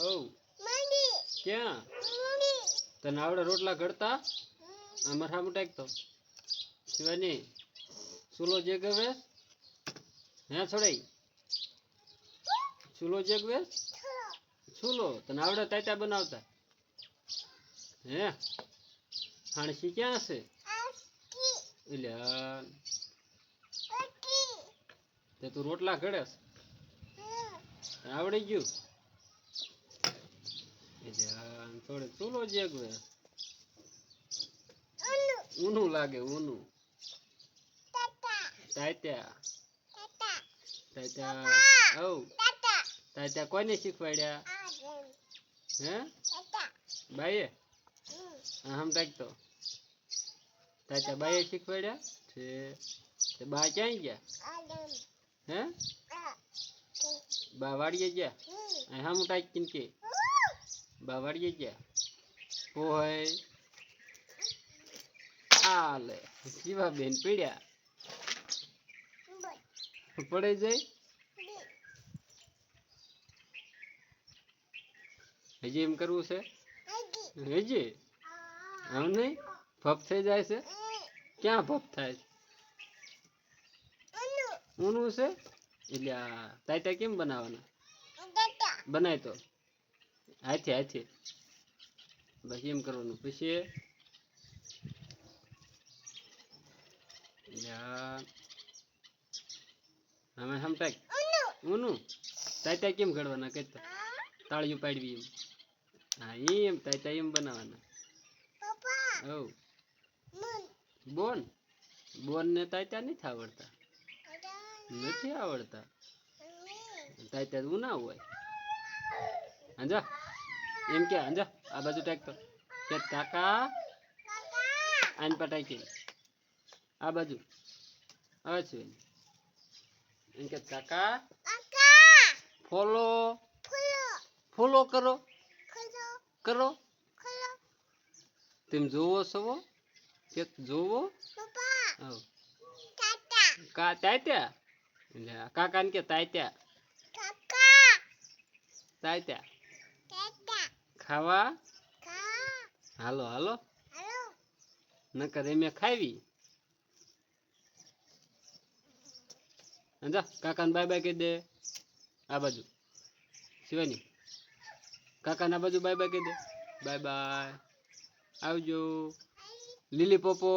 ઓ ક્યાં તને આવડે રોટલા ઘડતા અમાર સામું ટાકતો શિવાની ચૂલો જેગવે હે છોડાઈ ચૂલો જેગવે ચૂલો તને આવડે તાતા બનાવતા હે હાણસી ક્યાં છે એટલે તે તું રોટલા ઘડેસ આવડી ગયું થોડે ચૂલો જેગવે ઊનું લાગે ઊનું તાત્યા તાત્યા ઓ તાત્યા કોને શીખવાડ્યા હે બાઈએ આમ ટાકતો તાત્યા બાઈએ શીખવાડ્યા છે તે બા ક્યાં ગયા હે બા વાડીએ ગયા આમ ટાકીને કે બા વાડીએ ગયા હોય આલે શિવા બેન પીડ્યા પડે જાય હજી એમ કરવું છે હજી આમ નહીં ભપ થઈ જાય છે ક્યાં ભપ થાય ઊનું છે એટલે તાતા કેમ બનાવવાના બનાય તો હાથે હાથે બસ એમ કરવાનું પછી અમે સમટાક ઊનું તાતા કેમ ઘડવાના કહેતા તાળિયું પાડવી એમ હા એમ તાતા એમ બનાવવાના ઓ બોન બોન ને તાતા નથી આવડતા તાતા ઊના હોય અંજા એમ કે અંજા આ બાજુ ટાકતો કે કાકા આન પટાકી આ બાજુ આવે છે એમ કે કાકા ફોલો ફોલો કરો કરો તેમ જોવો છો કે જોવો કા તાત્યા કાકા ને કે તાત્યા તાત્યા ખાવા હાલો હાલો નકર એમે ખાવી જા કાકાને બાય બાય કહી દે આ બાજુ શિવાની કાકાને આ બાજુ બાય બાય કહી દે બાય બાય આવજો લીલી પોપો